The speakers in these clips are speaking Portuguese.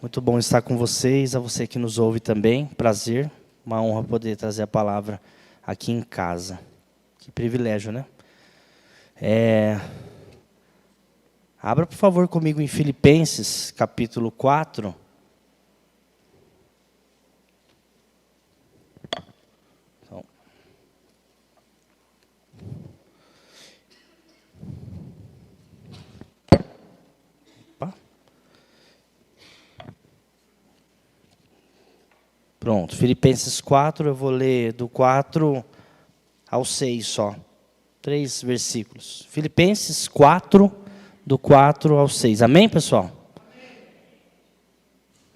Muito bom estar com vocês, a você que nos ouve também. Prazer, uma honra poder trazer a palavra aqui em casa. Que privilégio, né? Abra, por favor, comigo em Filipenses, capítulo 4. Pronto, Filipenses 4, eu vou ler do 4 ao 6 só. 3 versículos. Filipenses 4, do 4 ao 6. Amém, pessoal?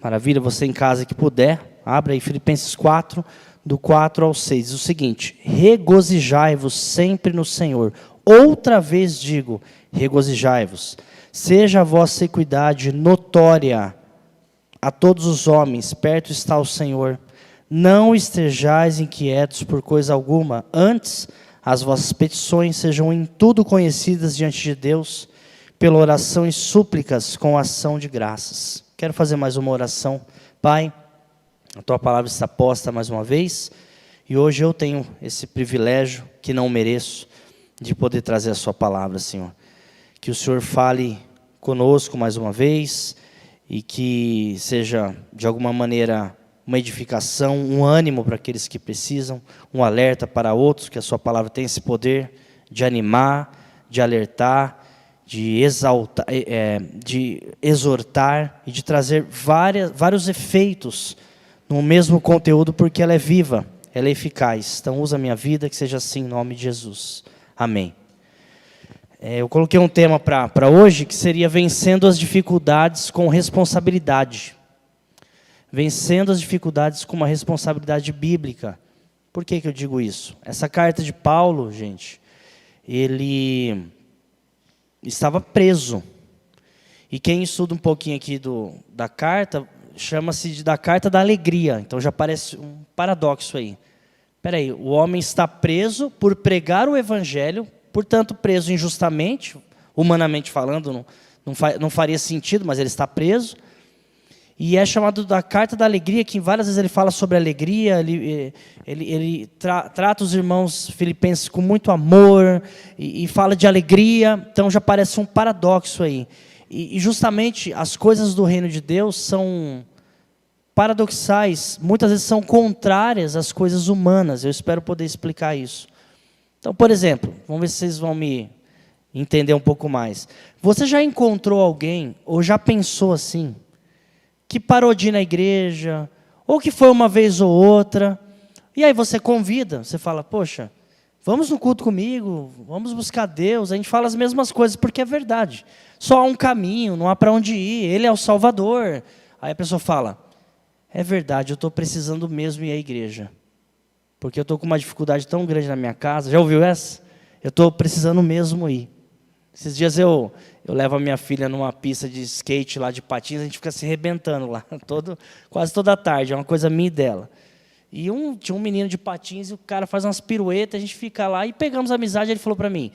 Maravilha, você em casa que puder, abra aí Filipenses 4, do 4 ao 6. Diz o seguinte: regozijai-vos sempre no Senhor. Outra vez digo, regozijai-vos. Seja a vossa equidade notória a todos os homens, perto está o Senhor. Não estejais inquietos por coisa alguma, antes as vossas petições sejam em tudo conhecidas diante de Deus, pela oração e súplicas com ação de graças. Quero fazer mais uma oração. Pai, a Tua palavra está posta mais uma vez, e hoje eu tenho esse privilégio, que não mereço, de poder trazer a Sua palavra, Senhor. Que o Senhor fale conosco mais uma vez, e que seja, de alguma maneira, uma edificação, um ânimo para aqueles que precisam, um alerta para outros, que a Sua palavra tem esse poder de animar, de alertar, de exaltar, de exortar e de trazer vários efeitos no mesmo conteúdo, porque ela é viva, ela é eficaz. Então usa a minha vida, que seja assim em nome de Jesus. Amém. Eu coloquei um tema para hoje, que seria vencendo as dificuldades com responsabilidade. Vencendo as dificuldades com uma responsabilidade bíblica. Por que eu digo isso? Essa carta de Paulo, gente, ele estava preso. E quem estuda um pouquinho aqui da carta, chama-se da carta da alegria. Então já parece um paradoxo aí. Espera aí, o homem está preso por pregar o evangelho, portanto, preso injustamente, humanamente falando, não faria sentido, mas ele está preso. E é chamado da carta da alegria, que várias vezes ele fala sobre alegria, ele trata os irmãos filipenses com muito amor, e fala de alegria, então já parece um paradoxo aí. E justamente as coisas do reino de Deus são paradoxais, muitas vezes são contrárias às coisas humanas. Eu espero poder explicar isso. Então, por exemplo, vamos ver se vocês vão me entender um pouco mais. Você já encontrou alguém, ou já pensou assim, que parou de ir na igreja, ou que foi uma vez ou outra, e aí você convida, você fala, poxa, vamos no culto comigo, vamos buscar Deus, a gente fala as mesmas coisas, porque é verdade. Só há um caminho, não há para onde ir, Ele é o Salvador. Aí a pessoa fala, é verdade, eu estou precisando mesmo ir à igreja. Porque eu estou com uma dificuldade tão grande na minha casa. Já ouviu essa? Eu estou precisando mesmo ir. Esses dias eu levo a minha filha numa pista de skate lá, de patins, a gente fica se arrebentando lá, quase toda tarde, é uma coisa minha e dela. E tinha um menino de patins, e o cara faz umas piruetas, a gente fica lá, e pegamos amizade, ele falou para mim,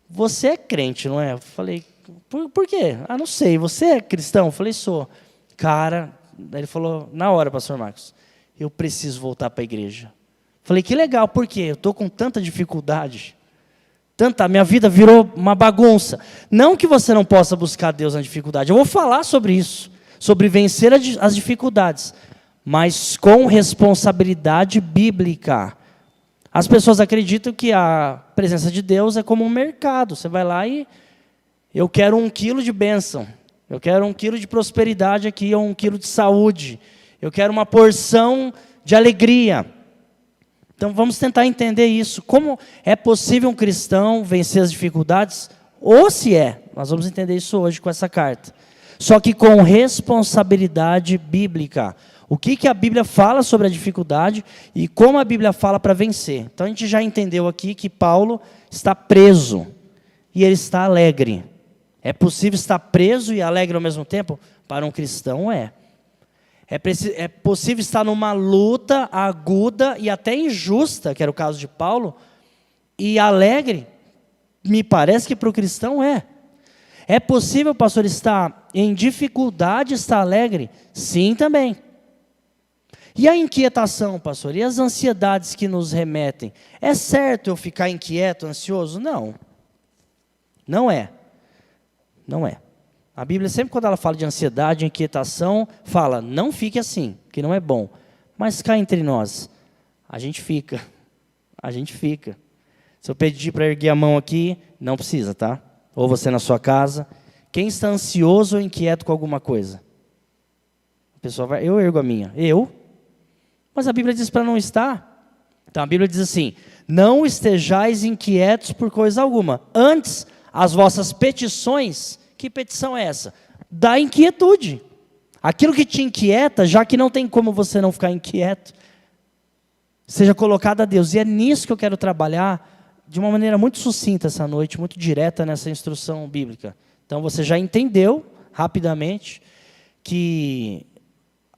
você é crente, não é? Eu falei, por quê? Ah, não sei, você é cristão? Eu falei, sou. Cara, daí ele falou, na hora, pastor Marcos, eu preciso voltar para a igreja. Falei, que legal, por quê? Eu estou com tanta dificuldade, minha vida virou uma bagunça. Não que você não possa buscar Deus na dificuldade, eu vou falar sobre isso, sobre vencer as dificuldades, mas com responsabilidade bíblica. As pessoas acreditam que a presença de Deus é como um mercado, você vai lá e, eu quero 1 quilo de bênção, eu quero 1 quilo de prosperidade aqui, ou 1 quilo de saúde, eu quero uma porção de alegria. Então vamos tentar entender isso. Como é possível um cristão vencer as dificuldades? Ou se é. Nós vamos entender isso hoje com essa carta. Só que com responsabilidade bíblica. O que a Bíblia fala sobre a dificuldade e como a Bíblia fala para vencer. Então a gente já entendeu aqui que Paulo está preso e ele está alegre. É possível estar preso e alegre ao mesmo tempo? Para um cristão é. É possível estar numa luta aguda e até injusta, que era o caso de Paulo, e alegre? Me parece que para o cristão é. É possível, pastor, estar Em dificuldade está alegre? Sim, também. E a inquietação, pastor? E as ansiedades que nos remetem? É certo eu ficar inquieto, ansioso? Não. Não é. Não é. A Bíblia sempre quando ela fala de ansiedade, inquietação, fala, não fique assim, que não é bom. Mas cá entre nós, a gente fica. A gente fica. Se eu pedir para erguer a mão aqui, não precisa, tá? Ou você na sua casa. Quem está ansioso ou inquieto com alguma coisa? A pessoa vai, eu ergo a minha. Eu? Mas a Bíblia diz para não estar. Então a Bíblia diz assim, não estejais inquietos por coisa alguma. Antes, as vossas petições, que petição é essa? Da inquietude. Aquilo que te inquieta, já que não tem como você não ficar inquieto, seja colocado a Deus. E é nisso que eu quero trabalhar de uma maneira muito sucinta essa noite, muito direta nessa instrução bíblica. Então você já entendeu rapidamente que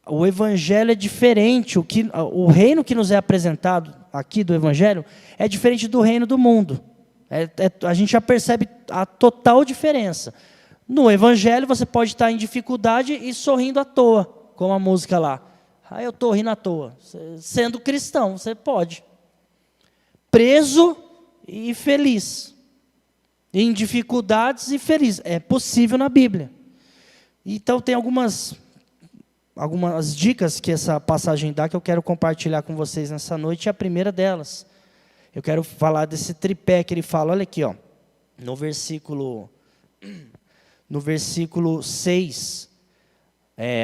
o Evangelho é diferente, o reino que nos é apresentado aqui do Evangelho é diferente do reino do mundo. A gente já percebe a total diferença. No Evangelho você pode estar em dificuldade e sorrindo à toa, como a música lá. Ah, eu estou rindo à toa. Sendo cristão, você pode. Preso e feliz. Em dificuldades e feliz. É possível na Bíblia. Então tem algumas dicas que essa passagem dá que eu quero compartilhar com vocês nessa noite. E a primeira delas, eu quero falar desse tripé que ele fala. Olha aqui, ó, no versículo 6.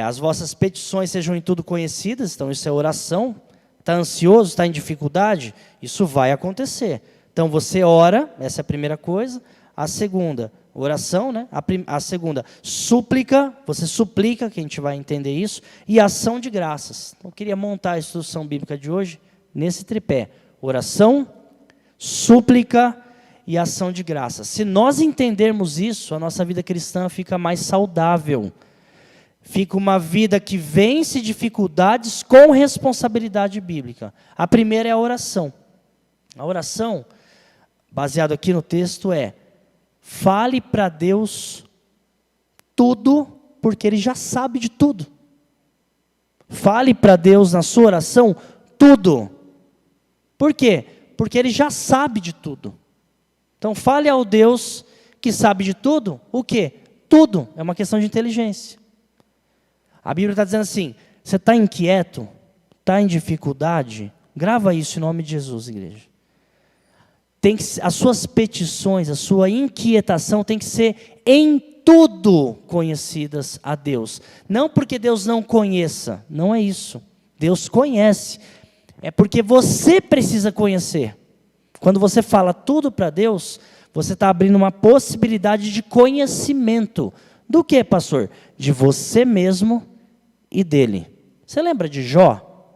As vossas petições sejam em tudo conhecidas. Então isso é oração. Está ansioso, está em dificuldade? Isso vai acontecer. Então você ora, essa é a primeira coisa. A segunda, oração, né? A segunda, súplica, você suplica, que a gente vai entender isso. E ação de graças. Então eu queria montar a instrução bíblica de hoje nesse tripé. Oração, súplica e ação de graças. Se nós entendermos isso, a nossa vida cristã fica mais saudável. Fica uma vida que vence dificuldades com responsabilidade bíblica. A primeira é a oração. A oração, baseado aqui no texto, é: fale para Deus tudo, porque Ele já sabe de tudo. Fale para Deus na sua oração tudo. Por quê? Porque Ele já sabe de tudo. Então fale ao Deus que sabe de tudo, o quê? Tudo. É uma questão de inteligência. A Bíblia está dizendo assim, você está inquieto, está em dificuldade, grava isso em nome de Jesus, igreja. As suas petições, a sua inquietação tem que ser em tudo conhecidas a Deus. Não porque Deus não conheça, não é isso. Deus conhece, é porque você precisa conhecer. Quando você fala tudo para Deus, você está abrindo uma possibilidade de conhecimento. Do que, pastor? De você mesmo e dele. Você lembra de Jó?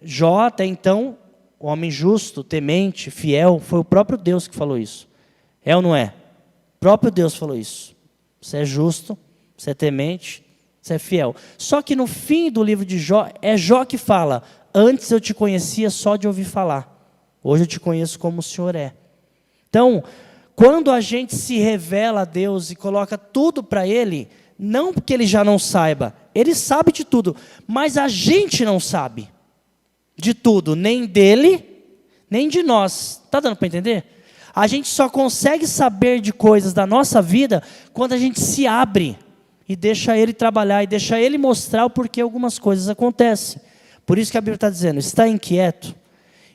Jó, até então, o homem justo, temente, fiel, foi o próprio Deus que falou isso. É ou não é? O próprio Deus falou isso. Você é justo, você é temente, você é fiel. Só que no fim do livro de Jó, é Jó que fala: antes eu te conhecia só de ouvir falar, hoje eu te conheço como o Senhor é. Então, quando a gente se revela a Deus e coloca tudo para Ele, não porque Ele já não saiba, Ele sabe de tudo, mas a gente não sabe de tudo, nem dele, nem de nós. Está dando para entender? A gente só consegue saber de coisas da nossa vida quando a gente se abre e deixa Ele trabalhar, e deixa Ele mostrar o porquê algumas coisas acontecem. Por isso que a Bíblia está dizendo: está inquieto,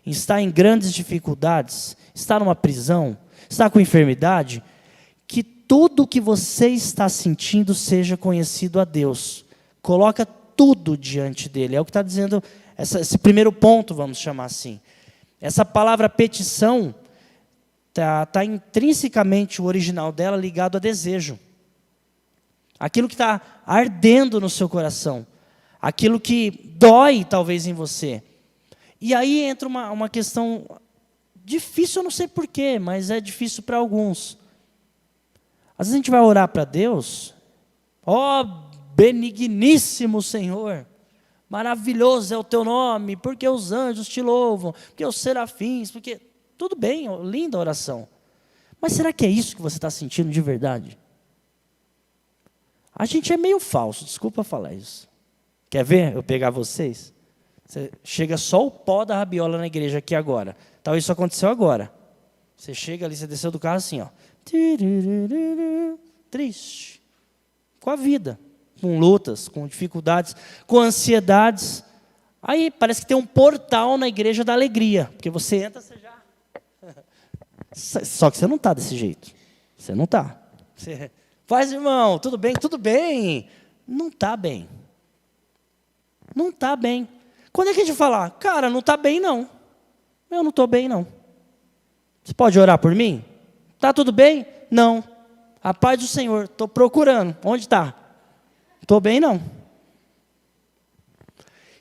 está em grandes dificuldades, está numa prisão, está com enfermidade, que tudo que você está sentindo seja conhecido a Deus. Coloca tudo diante dele. É o que está dizendo esse primeiro ponto, vamos chamar assim. Essa palavra petição está intrinsecamente, o original dela, ligado a desejo. Aquilo que está ardendo no seu coração. Aquilo que dói, talvez, em você. E aí entra uma questão difícil, eu não sei porquê, mas é difícil para alguns. Às vezes a gente vai orar para Deus, ó benigníssimo Senhor, maravilhoso é o teu nome, porque os anjos te louvam, porque os serafins, porque... Tudo bem, linda a oração. Mas será que é isso que você está sentindo de verdade? A gente é meio falso, desculpa falar isso. Quer ver eu pegar vocês? Chega só o pó da rabiola na igreja aqui agora. Então isso aconteceu agora. Você chega ali, você desceu do carro assim, ó. Triste. Com a vida. Com lutas, com dificuldades, com ansiedades. Aí parece que tem um portal na igreja da alegria. Porque você entra, você já... Só que você não está desse jeito. Você não está. Você... Faz, irmão, tudo bem? Tudo bem. Não está bem. Não está bem. Quando é que a gente fala, cara, não está bem não. Eu não estou bem não. Você pode orar por mim? Está tudo bem? Não. A paz do Senhor, estou procurando. Onde está? Estou bem não.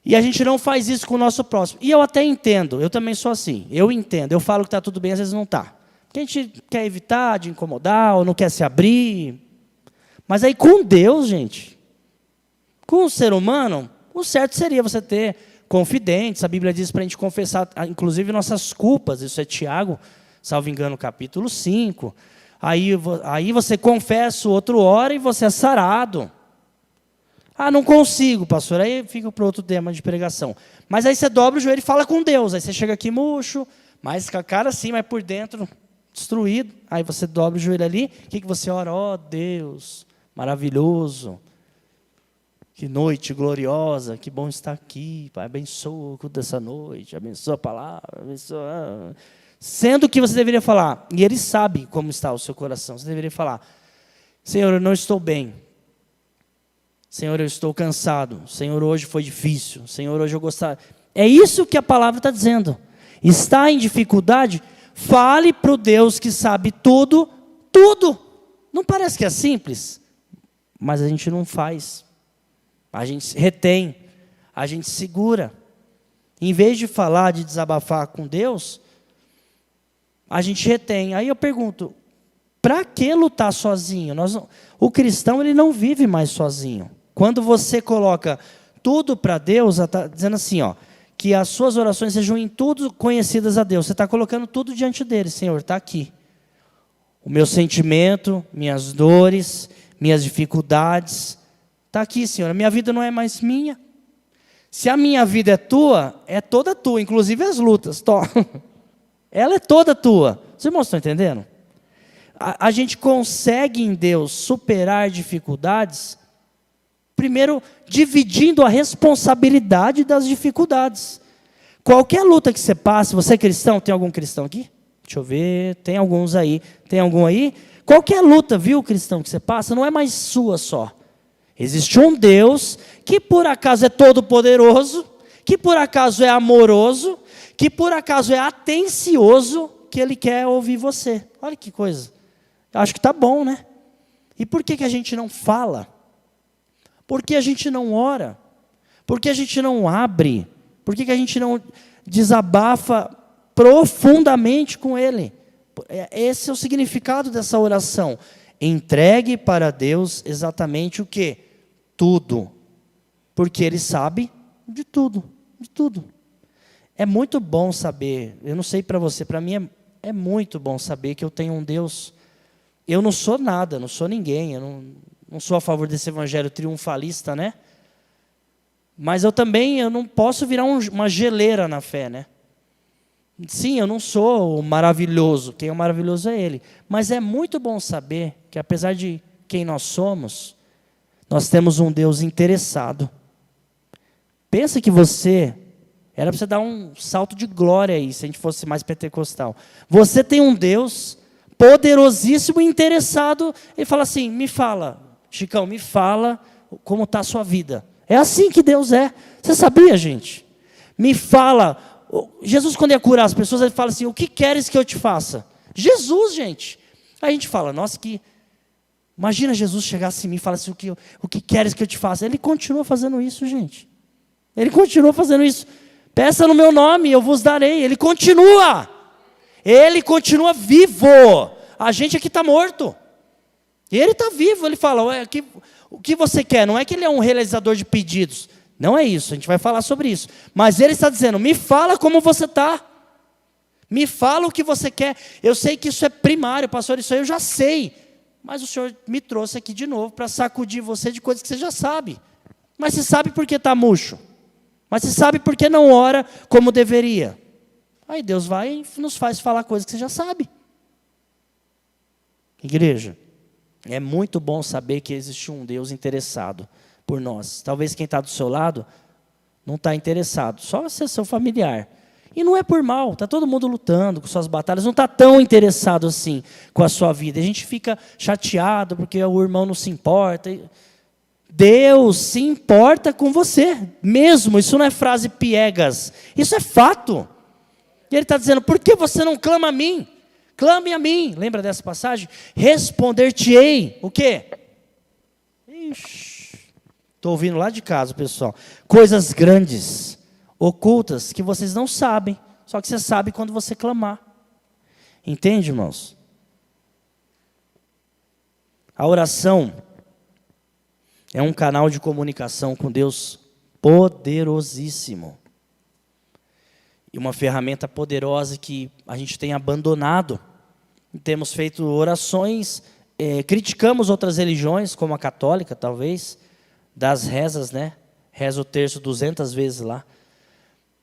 E a gente não faz isso com o nosso próximo. E eu até entendo, eu também sou assim. Eu entendo, eu falo que está tudo bem, às vezes não está. Porque a gente quer evitar de incomodar, ou não quer se abrir. Mas aí com Deus, gente, com o ser humano, o certo seria você ter confidentes. A Bíblia diz para a gente confessar, inclusive, nossas culpas. Isso é Tiago, salvo engano, capítulo 5. Aí você confessa, o outro ora e você é sarado. Ah, não consigo, pastor. Aí fica para outro tema de pregação. Mas aí você dobra o joelho e fala com Deus. Aí você chega aqui murcho, mas com a cara assim, mas por dentro destruído. Aí você dobra o joelho ali. O que você ora? Ó Deus, maravilhoso. Que noite gloriosa. Que bom estar aqui. Pai, abençoa o culto dessa noite. Abençoa a palavra. Abençoa. Sendo que você deveria falar, e Ele sabe como está o seu coração. Você deveria falar, Senhor, eu não estou bem. Senhor, eu estou cansado. Senhor, hoje foi difícil. Senhor, hoje eu gostaria. É isso que a palavra está dizendo. Está em dificuldade? Fale para o Deus que sabe tudo, tudo. Não parece que é simples? Mas a gente não faz. A gente retém. A gente segura. Em vez de falar, de desabafar com Deus, a gente retém. Aí eu pergunto, para que lutar sozinho? O cristão ele não vive mais sozinho. Quando você coloca tudo para Deus, está dizendo assim, ó, que as suas orações sejam em tudo conhecidas a Deus. Você está colocando tudo diante dele. Senhor, está aqui. O meu sentimento, minhas dores, minhas dificuldades, está aqui, Senhor. A minha vida não é mais minha. Se a minha vida é toda tua, inclusive as lutas. Ela é toda tua. Os irmãos estão entendendo? A gente consegue em Deus superar dificuldades, primeiro dividindo a responsabilidade das dificuldades. Qualquer luta que você passe, você é cristão? Tem algum cristão aqui? Deixa eu ver, tem alguns aí. Tem algum aí? Qualquer luta, viu, cristão, que você passa, não é mais sua só. Existe um Deus que por acaso é todo poderoso, que por acaso é amoroso, que por acaso é atencioso, que Ele quer ouvir você. Olha que coisa. Eu acho que está bom, né? E por que a gente não fala? Por que a gente não ora? Por que a gente não abre? Por que a gente não desabafa profundamente com Ele? Esse é o significado dessa oração. Entregue para Deus exatamente o quê? Tudo. Porque Ele sabe de tudo. De tudo. É muito bom saber, eu não sei para você, para mim é muito bom saber que eu tenho um Deus. Eu não sou nada, não sou ninguém, eu não sou a favor desse evangelho triunfalista, né? Mas eu não posso virar uma geleira na fé, né? Sim, eu não sou o maravilhoso, quem é o maravilhoso é Ele. Mas é muito bom saber que apesar de quem nós somos, nós temos um Deus interessado. Pensa que era para você dar um salto de glória aí, se a gente fosse mais pentecostal. Você tem um Deus poderosíssimo e interessado. Ele fala assim, me fala, Chicão, me fala como está a sua vida. É assim que Deus é. Você sabia, gente? Me fala. Jesus, quando ia curar as pessoas, ele fala assim, o que queres que eu te faça? Jesus, gente. Aí a gente fala, nossa, imagina Jesus chegasse em mim e falasse, o que queres que eu te faça? Ele continua fazendo isso, gente. Ele continua fazendo isso. Peça no meu nome, eu vos darei. Ele continua vivo. A gente aqui está morto. E Ele está vivo. Ele fala, o que você quer? Não é que Ele é um realizador de pedidos. Não é isso, a gente vai falar sobre isso. Mas Ele está dizendo, me fala como você está. Me fala o que você quer. Eu sei que isso é primário, pastor, isso aí eu já sei. mas o Senhor me trouxe aqui de novo para sacudir você de coisas que você já sabe. Mas você sabe por que está murcho. Mas você sabe por que não ora como deveria. Aí Deus vai e nos faz falar coisas que você já sabe. Igreja, é muito bom saber que existe um Deus interessado por nós. Talvez quem está do seu lado não está interessado, só você é seu familiar. E não é por mal, está todo mundo lutando com suas batalhas, não está tão interessado assim com a sua vida. A gente fica chateado porque o irmão não se importa. Deus se importa com você mesmo, isso não é frase piegas, isso é fato. E Ele está dizendo, por que você não clama a mim? Clame a mim. Lembra dessa passagem? Responder-te-ei. O quê? Estou ouvindo lá de casa, pessoal. Coisas grandes, ocultas, que vocês não sabem. Só que você sabe quando você clamar. Entende, irmãos? A oração é um canal de comunicação com Deus poderosíssimo. E uma ferramenta poderosa que a gente tem abandonado. Temos feito orações, criticamos outras religiões, como a católica, talvez, das rezas, né? Reza o terço 200 vezes lá.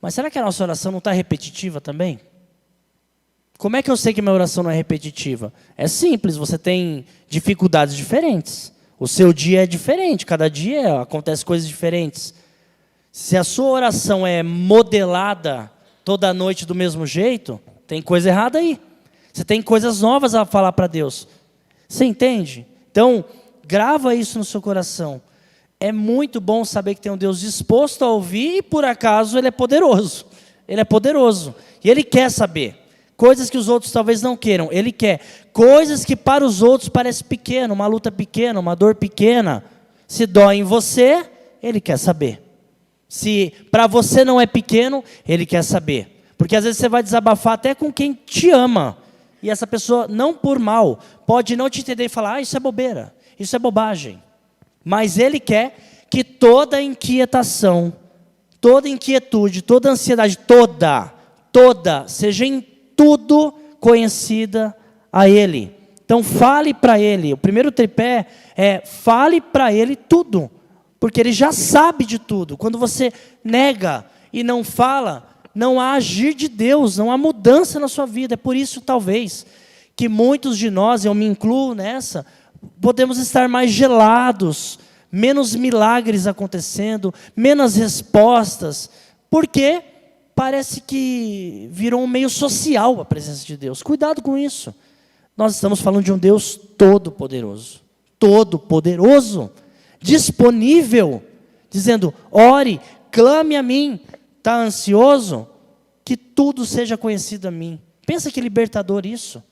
Mas será que a nossa oração não está repetitiva também? Como é que eu sei que minha oração não é repetitiva? É simples, você tem dificuldades diferentes. O seu dia é diferente, cada dia acontecem coisas diferentes. Se a sua oração é modelada toda noite do mesmo jeito, tem coisa errada aí. Você tem coisas novas a falar para Deus. Você entende? Então, grava isso no seu coração. É muito bom saber que tem um Deus disposto a ouvir e, por acaso, Ele é poderoso. Ele é poderoso. E Ele quer saber. Coisas que os outros talvez não queiram. Ele quer. Coisas que para os outros parece pequeno, uma luta pequena, uma dor pequena. Se dói em você, Ele quer saber. Se para você não é pequeno, Ele quer saber. Porque às vezes você vai desabafar até com quem te ama. E essa pessoa, não por mal, pode não te entender e falar, isso é bobeira, isso é bobagem. Mas Ele quer que toda inquietação, toda inquietude, toda ansiedade, toda, seja em tudo conhecida a Ele. Então fale para Ele. O primeiro tripé é fale para Ele tudo. Porque Ele já sabe de tudo. Quando você nega e não fala, não há agir de Deus, não há mudança na sua vida. É por isso, talvez, que muitos de nós, eu me incluo nessa, podemos estar mais gelados, menos milagres acontecendo, menos respostas, porque parece que virou um meio social a presença de Deus. Cuidado com isso. Nós estamos falando de um Deus todo-poderoso, disponível, dizendo, ore, clame a mim. Está ansioso? Que tudo seja conhecido a mim. Pensa que libertador isso.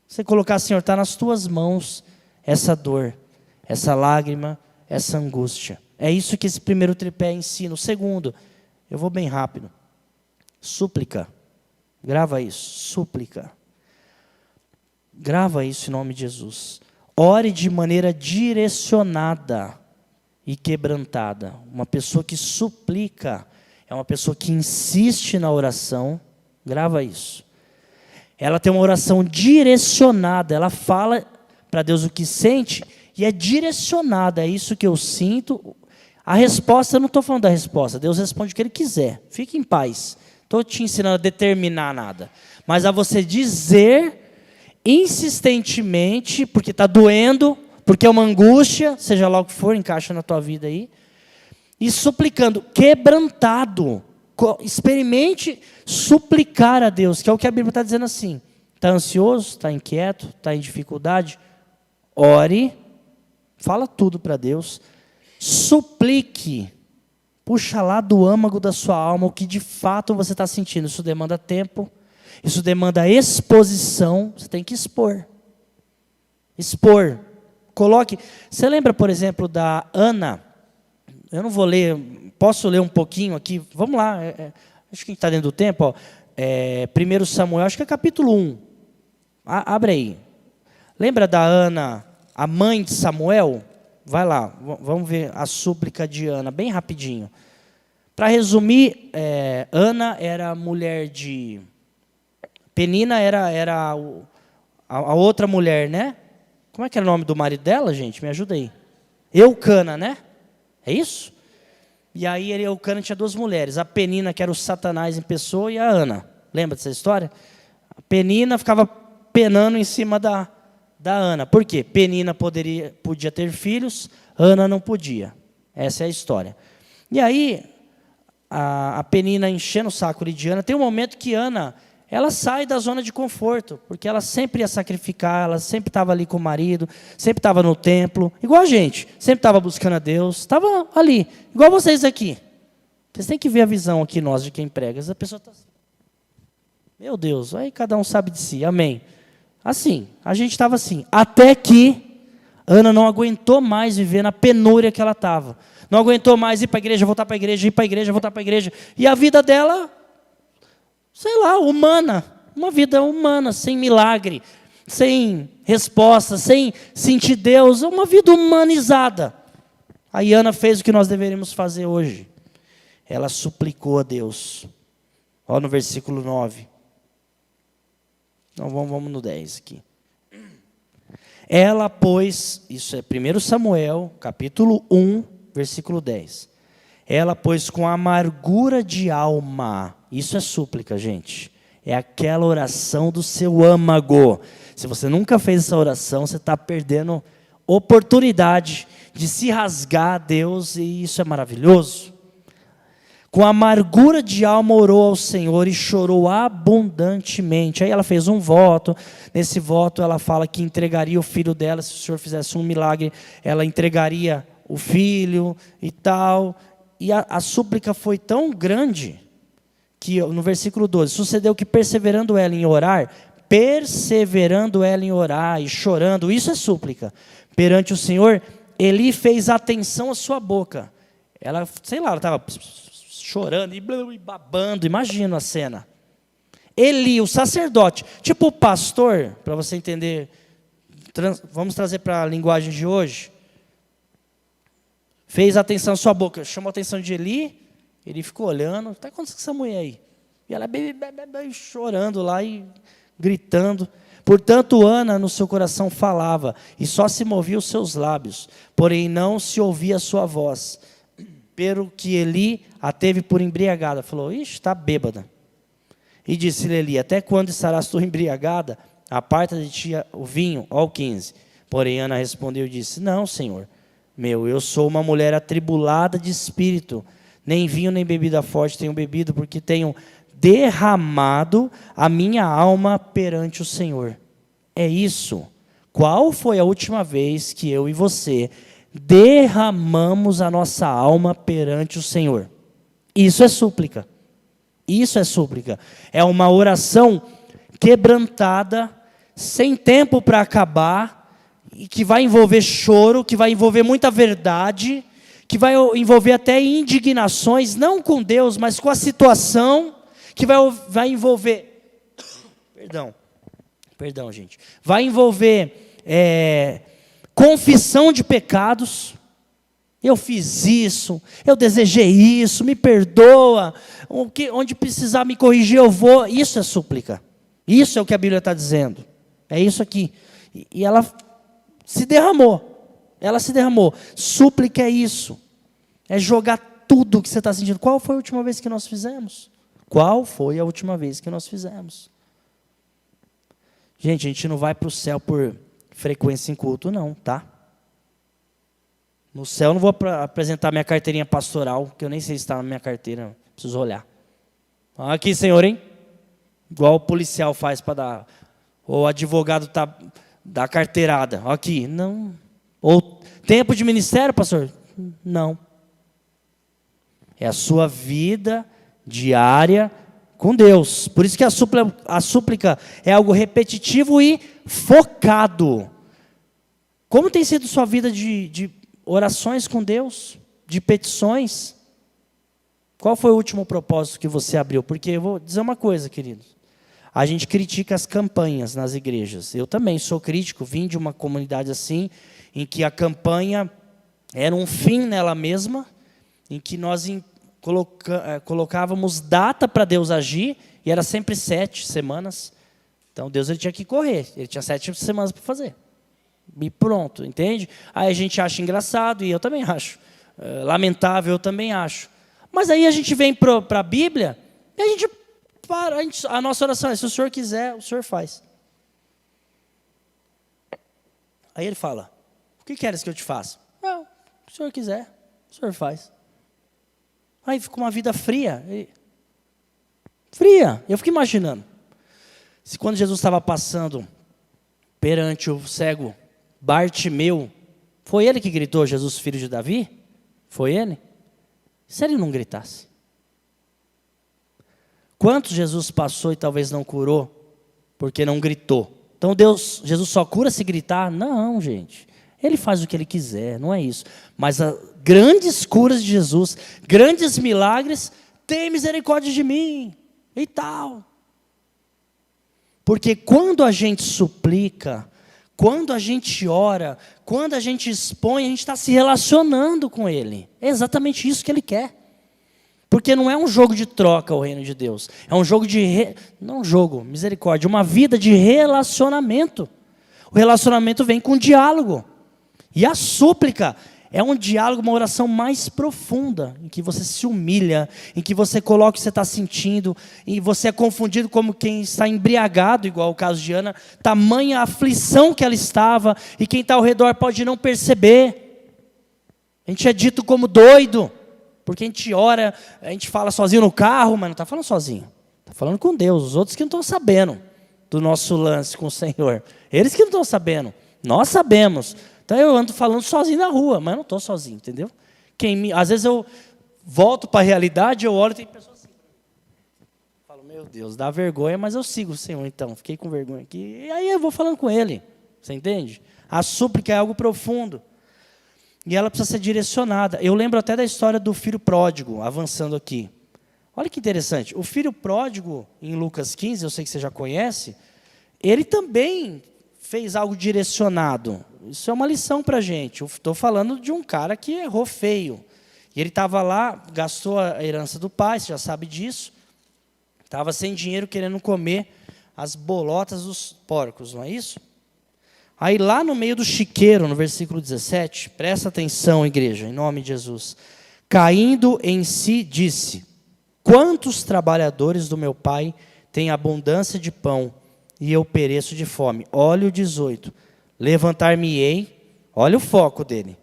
Você colocar, Senhor, está nas tuas mãos essa dor, essa lágrima, essa angústia. É isso que esse primeiro tripé ensina. O segundo, eu vou bem rápido. Súplica. Grava isso, súplica. Grava isso em nome de Jesus. Ore de maneira direcionada e quebrantada. Uma pessoa que suplica é uma pessoa que insiste na oração. Grava isso. Ela tem uma oração direcionada. Ela fala para Deus o que sente e é direcionada. É isso que eu sinto. A resposta, eu não estou falando da resposta. Deus responde o que Ele quiser. Fique em paz. Estou te ensinando a determinar nada. Mas a você dizer insistentemente, porque está doendo, porque é uma angústia, seja lá o que for, encaixa na tua vida aí. E suplicando, quebrantado. Experimente suplicar a Deus, que é o que a Bíblia está dizendo assim. Está ansioso, está inquieto, está em dificuldade? Ore, fala tudo para Deus. Suplique, puxa lá do âmago da sua alma o que de fato você está sentindo. Isso demanda tempo, isso demanda exposição, você tem que expor. Expor. Coloque. Você lembra, por exemplo, da Ana? Eu não vou ler, posso ler um pouquinho aqui? Vamos lá, acho que está dentro do tempo. Ó. 1 Samuel, acho que é capítulo 1. Abre aí. Lembra da Ana, a mãe de Samuel? Vai lá, vamos ver a súplica de Ana, bem rapidinho. Para resumir, Ana era mulher de... Penina era a outra mulher, né? Como é que era o nome do marido dela, gente? Me ajuda aí. Eucana, né? É isso? E aí Eucana tinha 2 mulheres. A Penina, que era o Satanás em pessoa, e a Ana. Lembra dessa história? A Penina ficava penando em cima da Ana. Por quê? Penina podia ter filhos, Ana não podia. Essa é a história. E aí, a Penina enchendo o saco de Ana, tem um momento que Ana, ela sai da zona de conforto, porque ela sempre ia sacrificar, ela sempre estava ali com o marido, sempre estava no templo, igual a gente, sempre estava buscando a Deus, estava ali, igual vocês aqui. Vocês têm que ver a visão aqui, nós, de quem prega. A pessoa está assim, meu Deus, aí cada um sabe de si, amém. Assim, a gente estava assim, até que Ana não aguentou mais viver na penúria que ela estava. Não aguentou mais ir para a igreja, voltar para a igreja, ir para a igreja, voltar para a igreja. E a vida dela, sei lá, humana. Uma vida humana, sem milagre, sem resposta, sem sentir Deus. Uma vida humanizada. Aí Ana fez o que nós deveríamos fazer hoje. Ela suplicou a Deus. Olha no versículo 9. Então vamos no 10 aqui. Ela, pois, isso é 1 Samuel, capítulo 1, versículo 10. Ela, pois, com amargura de alma, isso é súplica, gente. É aquela oração do seu âmago. Se você nunca fez essa oração, você está perdendo oportunidade de se rasgar a Deus, e isso é maravilhoso. Com amargura de alma orou ao Senhor e chorou abundantemente. Aí ela fez um voto. Nesse voto ela fala que entregaria o filho dela. Se o Senhor fizesse um milagre, ela entregaria o filho e tal. E a súplica foi tão grande que no versículo 12, sucedeu que perseverando ela em orar e chorando, isso é súplica, perante o Senhor, Eli fez atenção à sua boca. Ela, sei lá, ela estava chorando e babando, imagina a cena. Eli, o sacerdote, tipo o pastor, para você entender, vamos trazer para a linguagem de hoje, fez atenção à sua boca, chamou a atenção de Eli, ele ficou olhando, está acontecendo com essa mulher aí? E ela chorando lá e gritando. Portanto, Ana no seu coração falava, e só se movia os seus lábios, porém não se ouvia a sua voz. Pelo que Eli a teve por embriagada. Falou, ixi, está bêbada. E disse-lhe Eli, até quando estarás tu embriagada? Aparta de ti o vinho, ó 15. Porém Ana respondeu e disse, não, Senhor meu, eu sou uma mulher atribulada de espírito, nem vinho nem bebida forte tenho bebido, porque tenho derramado a minha alma perante o Senhor. É isso. Qual foi a última vez que eu e você derramamos a nossa alma perante o Senhor? Isso é súplica. Isso é súplica. É uma oração quebrantada, sem tempo para acabar, e que vai envolver choro, que vai envolver muita verdade, que vai envolver até indignações, não com Deus, mas com a situação, que vai envolver, perdão, gente, vai envolver confissão de pecados. Eu fiz isso, eu desejei isso, me perdoa, onde precisar me corrigir eu vou. Isso é súplica, isso é o que a Bíblia está dizendo, é isso aqui. E ela se derramou, súplica é isso, é jogar tudo que você está sentindo. Qual foi a última vez que nós fizemos? Qual foi a última vez que nós fizemos? Gente, a gente não vai para o céu por frequência em culto não, tá? No céu eu não vou apresentar minha carteirinha pastoral, que eu nem sei se está na minha carteira, preciso olhar. Aqui, Senhor, hein? Igual o policial faz para dar, ou o advogado dá carteirada. Aqui, não. Ou tempo de ministério, pastor? Não. É a sua vida diária com Deus. Por isso que a súplica é algo repetitivo e focado. Como tem sido sua vida de orações com Deus, de petições? Qual foi o último propósito que você abriu? Porque eu vou dizer uma coisa, queridos. A gente critica as campanhas nas igrejas. Eu também sou crítico, vim de uma comunidade assim, em que a campanha era um fim nela mesma, em que nós colocávamos data para Deus agir, e era sempre 7 semanas. Então Deus ele tinha que correr, ele tinha 7 semanas para fazer. E pronto, entende? Aí a gente acha engraçado, e eu também acho. Lamentável, eu também acho. Mas aí a gente vem para a Bíblia, e a gente para, a nossa oração é, se o Senhor quiser, o Senhor faz. Aí ele fala, o que queres que eu te faça? Não, se o Senhor quiser, o Senhor faz. Aí fica uma vida fria. Fria. Eu fico imaginando. Se quando Jesus estava passando perante o cego Bartimeu, foi ele que gritou, Jesus, filho de Davi? Foi ele? Se ele não gritasse? Quantos Jesus passou e talvez não curou, porque não gritou? Então Jesus só cura se gritar? Não, gente. Ele faz o que ele quiser, não é isso. Mas grandes curas de Jesus, grandes milagres, tem misericórdia de mim, e tal. Porque quando a gente suplica, quando a gente ora, quando a gente expõe, a gente está se relacionando com Ele. É exatamente isso que Ele quer. Porque não é um jogo de troca o reino de Deus. É um jogo não um jogo, misericórdia, uma vida de relacionamento. O relacionamento vem com diálogo. E a súplica é um diálogo, uma oração mais profunda, em que você se humilha, em que você coloca o que você está sentindo, e você é confundido como quem está embriagado, igual o caso de Ana, tamanha aflição que ela estava, e quem está ao redor pode não perceber. A gente é dito como doido, porque a gente ora, a gente fala sozinho no carro, mas não está falando sozinho, está falando com Deus, os outros que não estão sabendo do nosso lance com o Senhor, eles que não estão sabendo, nós sabemos. Então eu ando falando sozinho na rua, mas eu não estou sozinho, entendeu? Às vezes eu volto para a realidade, eu olho e tem pessoas assim. Falo, meu Deus, dá vergonha, mas eu sigo o Senhor então. Fiquei com vergonha aqui. E aí eu vou falando com Ele, você entende? A súplica é algo profundo. E ela precisa ser direcionada. Eu lembro até da história do filho pródigo, avançando aqui. Olha que interessante. O filho pródigo, em Lucas 15, eu sei que você já conhece, ele também fez algo direcionado. Isso é uma lição para a gente. Eu estou falando de um cara que errou feio. E ele estava lá, gastou a herança do pai, você já sabe disso. Estava sem dinheiro, querendo comer as bolotas dos porcos, não é isso? Aí lá no meio do chiqueiro, no versículo 17, presta atenção, igreja, em nome de Jesus. Caindo em si, disse, quantos trabalhadores do meu pai têm abundância de pão, e eu pereço de fome? Olha o 18. Levantar-me-ei, olha o foco dele.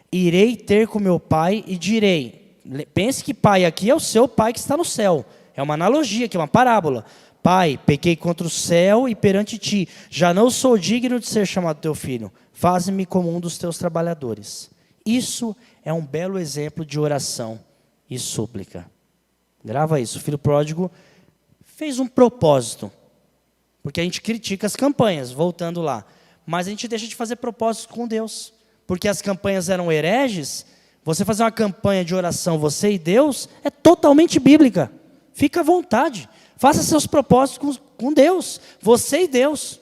Irei ter com meu pai e direi. Pense que pai aqui é o seu pai que está no céu. É uma analogia aqui, uma parábola. Pai, pequei contra o céu e perante ti. Já não sou digno de ser chamado teu filho. Faze-me como um dos teus trabalhadores. Isso é um belo exemplo de oração e súplica. Grava isso. O filho pródigo fez um propósito. Porque a gente critica as campanhas, voltando lá. Mas a gente deixa de fazer propósitos com Deus. Porque as campanhas eram hereges. Você fazer uma campanha de oração, você e Deus, é totalmente bíblica. Fica à vontade. Faça seus propósitos com Deus. Você e Deus.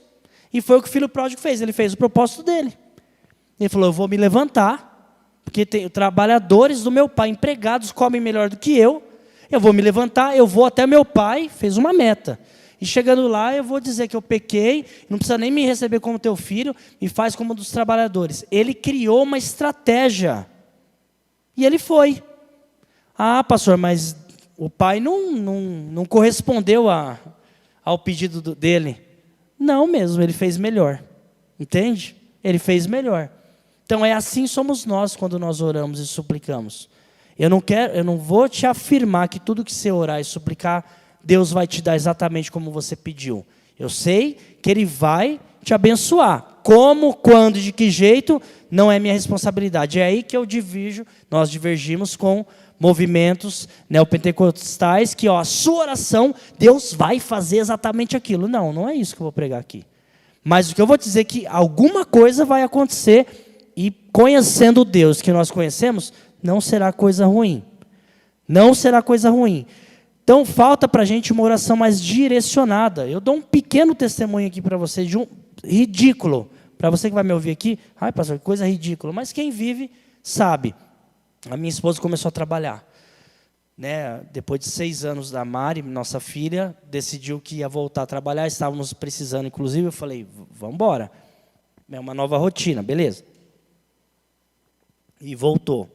E foi o que o filho pródigo fez. Ele fez o propósito dele. Ele falou, eu vou me levantar. Porque tem trabalhadores do meu pai, empregados, comem melhor do que eu. Eu vou me levantar, eu vou até meu pai. Fez uma meta. E chegando lá, eu vou dizer que eu pequei, não precisa nem me receber como teu filho, me faz como um dos trabalhadores. Ele criou uma estratégia. E ele foi. Ah, pastor, mas o pai não correspondeu ao pedido dele. Não mesmo, ele fez melhor. Entende? Ele fez melhor. Então é assim somos nós quando nós oramos e suplicamos. Eu não vou te afirmar que tudo que você orar e suplicar, Deus vai te dar exatamente como você pediu. Eu sei que Ele vai te abençoar. Como, quando, de que jeito, não é minha responsabilidade. É aí que nós divergimos com movimentos neopentecostais, que a sua oração, Deus vai fazer exatamente aquilo. Não é isso que eu vou pregar aqui. Mas o que eu vou dizer é que alguma coisa vai acontecer, e conhecendo o Deus que nós conhecemos, não será coisa ruim. Não será coisa ruim. Então, falta para a gente uma oração mais direcionada. Eu dou um pequeno testemunho aqui para você, de um ridículo. Para você que vai me ouvir aqui, ai, pastor, que coisa ridícula. Mas quem vive, sabe. A minha esposa começou a trabalhar. Depois de 6 anos da Mari, nossa filha, decidiu que ia voltar a trabalhar. Estávamos precisando, inclusive, eu falei, vamos embora. É uma nova rotina, beleza. E voltou.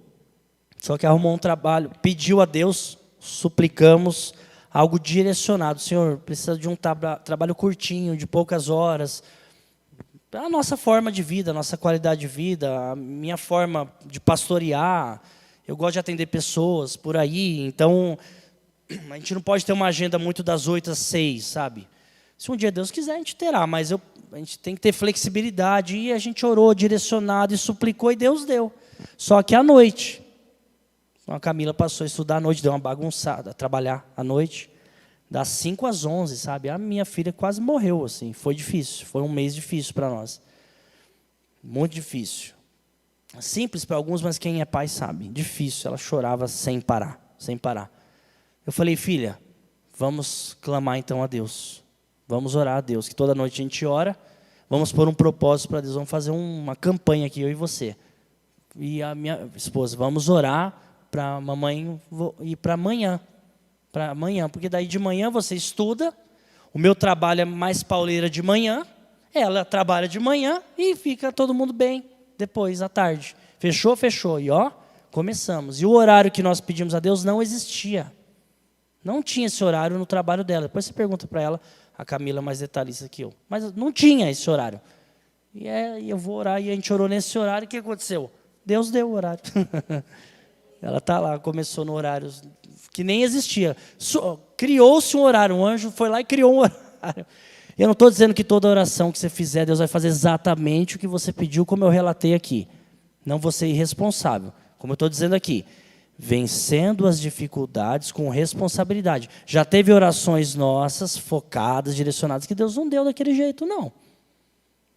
Só que arrumou um trabalho, pediu a Deus, suplicamos algo direcionado. Senhor, precisa de um trabalho curtinho, de poucas horas. A nossa forma de vida, a nossa qualidade de vida, a minha forma de pastorear. Eu gosto de atender pessoas por aí, então a gente não pode ter uma agenda muito das 8 às 6, sabe? Se um dia Deus quiser, a gente terá, mas a gente tem que ter flexibilidade. E a gente orou, direcionado e suplicou, e Deus deu. Só que à noite, a Camila passou a estudar à noite, deu uma bagunçada, a trabalhar à noite, das 5 às 11, sabe? A minha filha quase morreu, assim, foi difícil, foi um mês difícil para nós. Muito difícil. Simples para alguns, mas quem é pai sabe. Difícil, ela chorava sem parar, sem parar. Eu falei, filha, vamos clamar então a Deus. Vamos orar a Deus, que toda noite a gente ora. Vamos pôr um propósito para Deus, vamos fazer uma campanha aqui, eu e você. E a minha esposa, vamos orar para a mamãe ir para amanhã. Para amanhã, porque daí de manhã você estuda, o meu trabalho é mais pauleira de manhã, ela trabalha de manhã e fica todo mundo bem depois, à tarde. Fechou, fechou. E ó, começamos. E o horário que nós pedimos a Deus não existia. Não tinha esse horário no trabalho dela. Depois você pergunta para ela, a Camila é mais detalhista que eu. Mas não tinha esse horário. E eu vou orar, e a gente orou nesse horário, o que aconteceu? Deus deu o horário. Ela está lá, começou no horário que nem existia. Criou-se um horário, um anjo foi lá e criou um horário. Eu não estou dizendo que toda oração que você fizer, Deus vai fazer exatamente o que você pediu, como eu relatei aqui. Não vou ser irresponsável. Como eu estou dizendo aqui, vencendo as dificuldades com responsabilidade. Já teve orações nossas, focadas, direcionadas, que Deus não deu daquele jeito, não.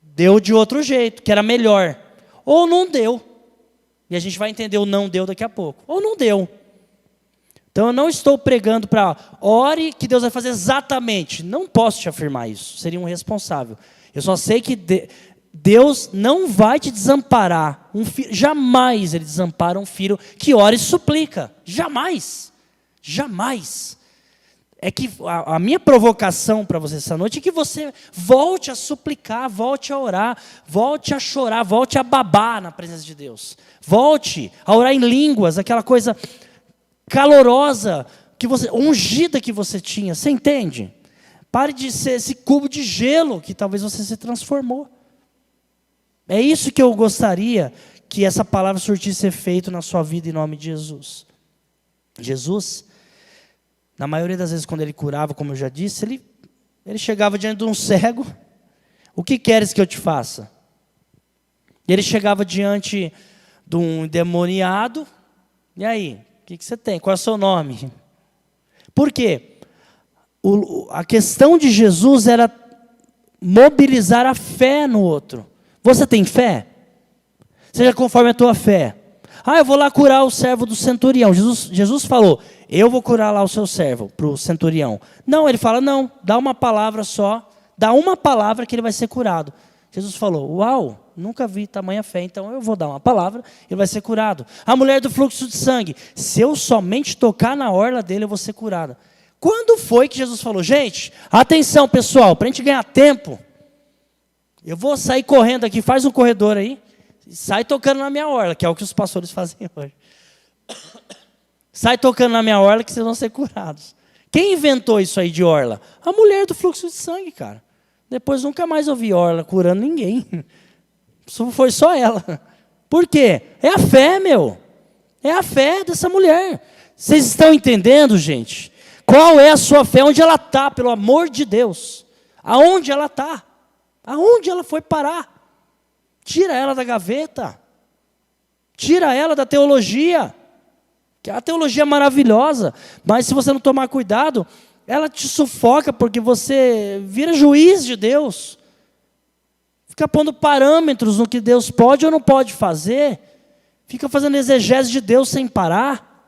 Deu de outro jeito, que era melhor. Ou não deu. E a gente vai entender o não deu daqui a pouco. Ou não deu. Então eu não estou pregando para ore que Deus vai fazer exatamente. Não posso te afirmar isso. Seria um irresponsável. Eu só sei que Deus não vai te desamparar. Jamais Ele desampara um filho que ora e suplica. Jamais. Jamais. É que a minha provocação para você essa noite é que você volte a suplicar, volte a orar, volte a chorar, volte a babar na presença de Deus. Volte a orar em línguas, aquela coisa calorosa, ungida que você tinha. Você entende? Pare de ser esse cubo de gelo que talvez você se transformou. É isso que eu gostaria que essa palavra surtisse efeito na sua vida em nome de Jesus. Jesus, na maioria das vezes quando Ele curava, como eu já disse, ele chegava diante de um cego. O que queres que eu te faça? Ele chegava diante de um endemoniado. E aí? O que você tem? Qual é o seu nome? Por quê? A questão de Jesus era mobilizar a fé no outro. Você tem fé? Seja conforme a tua fé. Eu vou lá curar o servo do centurião. Jesus falou, eu vou curar lá o seu servo, para o centurião. Não, ele fala, não, dá uma palavra só, dá uma palavra que ele vai ser curado. Jesus falou, uau, nunca vi tamanha fé, então eu vou dar uma palavra, ele vai ser curado. A mulher do fluxo de sangue, se eu somente tocar na orla dele, eu vou ser curada. Quando foi que Jesus falou, gente, atenção pessoal, para a gente ganhar tempo, eu vou sair correndo aqui, faz um corredor aí, sai tocando na minha orla, que é o que os pastores fazem hoje. Sai tocando na minha orla que vocês vão ser curados. Quem inventou isso aí de orla? A mulher do fluxo de sangue, cara. Depois nunca mais ouvi orla curando ninguém. Foi só ela. Por quê? É a fé, meu. É a fé dessa mulher. Vocês estão entendendo, gente? Qual é a sua fé? Onde ela está, pelo amor de Deus? Aonde ela está? Aonde ela foi parar? Tira ela da gaveta. Tira ela da teologia. Que a teologia é maravilhosa, mas se você não tomar cuidado, ela te sufoca porque você vira juiz de Deus. Fica pondo parâmetros no que Deus pode ou não pode fazer. Fica fazendo exegese de Deus sem parar.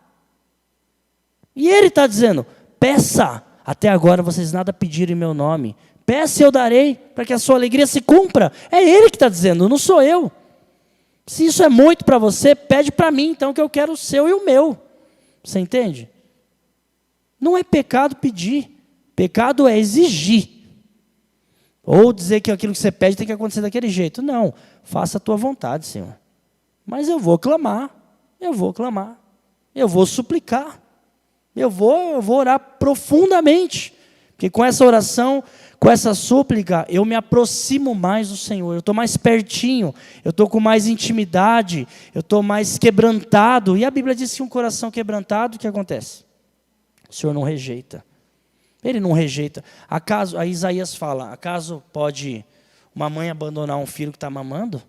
E Ele está dizendo, peça, até agora vocês nada pediram em meu nome. Peça e eu darei, para que a sua alegria se cumpra. É Ele que está dizendo, não sou eu. Se isso é muito para você, pede para mim, então, que eu quero o seu e o meu. Você entende? Não é pecado pedir. Pecado é exigir. Ou dizer que aquilo que você pede tem que acontecer daquele jeito. Não, faça a tua vontade, Senhor. Mas eu vou clamar, eu vou suplicar, eu vou orar profundamente. Porque com essa oração, com essa súplica, eu me aproximo mais do Senhor, eu estou mais pertinho, eu estou com mais intimidade, eu estou mais quebrantado. E a Bíblia diz que um coração quebrantado, o que acontece? O Senhor não rejeita. Ele não rejeita. Acaso, a Isaías fala, acaso pode uma mãe abandonar um filho que está mamando?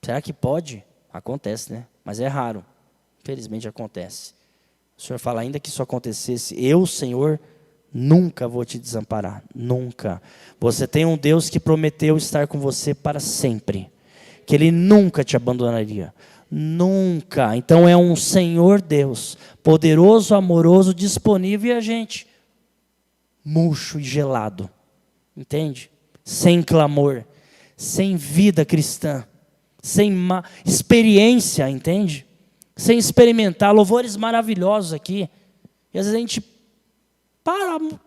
Será que pode? Acontece, né? Mas é raro. Infelizmente acontece. O Senhor fala, ainda que isso acontecesse, eu, Senhor, nunca vou te desamparar. Nunca. Você tem um Deus que prometeu estar com você para sempre. Que Ele nunca te abandonaria. Nunca. Então é um Senhor Deus, poderoso, amoroso, disponível, e a gente murcho e gelado, entende? Sem clamor, sem vida cristã, sem experiência, entende? Sem experimentar louvores maravilhosos aqui. E às vezes a gente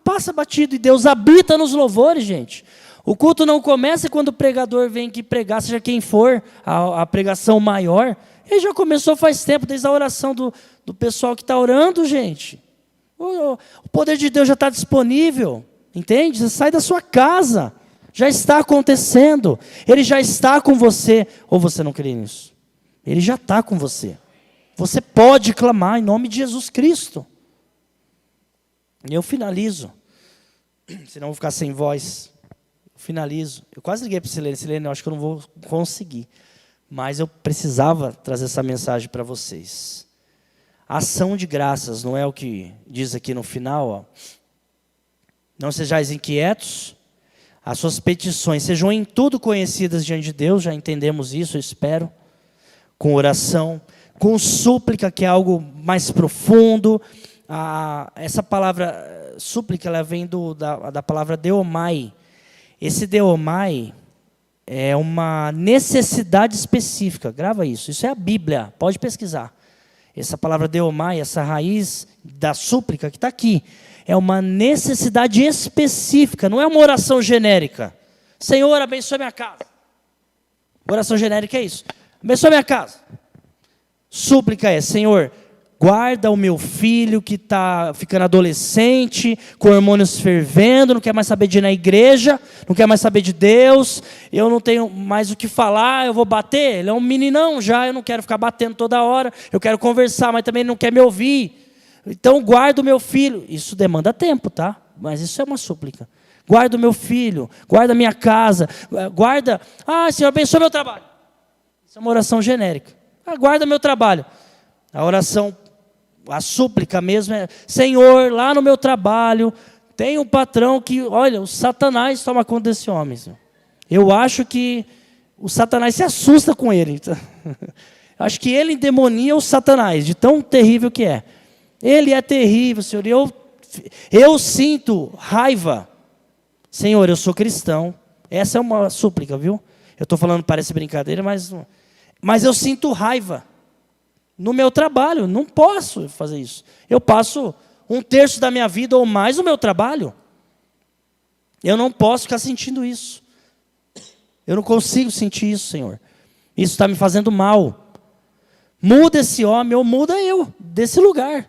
passa batido, e Deus habita nos louvores, gente. O culto não começa quando o pregador vem aqui pregar, seja quem for, a pregação maior. Ele já começou faz tempo, desde a oração do pessoal que está orando, gente. O poder de Deus já está disponível, entende? Você sai da sua casa, já está acontecendo. Ele já está com você, ou você não crê nisso? Ele já está com você. Você pode clamar em nome de Jesus Cristo. E eu finalizo, senão eu vou ficar sem voz. Finalizo. Eu quase liguei para o Silene, eu acho que eu não vou conseguir. Mas eu precisava trazer essa mensagem para vocês. Ação de graças, não é o que diz aqui no final? Ó. Não sejais inquietos, as suas petições sejam em tudo conhecidas diante de Deus, já entendemos isso, eu espero. Com oração, com súplica, que é algo mais profundo. Essa palavra súplica, ela vem da palavra deomai. Esse deomai é uma necessidade específica, grava isso, isso é a Bíblia, pode pesquisar. Essa palavra deomai, essa raiz da súplica que está aqui, é uma necessidade específica, não é uma oração genérica. Senhor, abençoe minha casa. Oração genérica é isso. Abençoe minha casa. Súplica é, Senhor, guarda o meu filho que está ficando adolescente, com hormônios fervendo, não quer mais saber de ir na igreja, não quer mais saber de Deus, eu não tenho mais o que falar, eu vou bater, ele é um meninão já, eu não quero ficar batendo toda hora, eu quero conversar, mas também ele não quer me ouvir. Então guarda o meu filho. Isso demanda tempo, tá? Mas isso é uma súplica. Guarda o meu filho, guarda a minha casa, guarda... Senhor, abençoe meu trabalho. Isso é uma oração genérica. Guarda meu trabalho. A oração... A súplica mesmo é, Senhor, lá no meu trabalho, tem um patrão que, olha, o Satanás toma conta desse homem. Senhor. Eu acho que o Satanás se assusta com ele. Acho que ele endemonia o Satanás, de tão terrível que é. Ele é terrível, Senhor. Eu sinto raiva. Senhor, eu sou cristão. Essa é uma súplica, viu? Eu estou falando, parece brincadeira, mas eu sinto raiva. No meu trabalho, não posso fazer isso. Eu passo 1/3 da minha vida ou mais no meu trabalho. Eu não posso ficar sentindo isso. Eu não consigo sentir isso, Senhor. Isso está me fazendo mal. Muda esse homem ou muda eu desse lugar,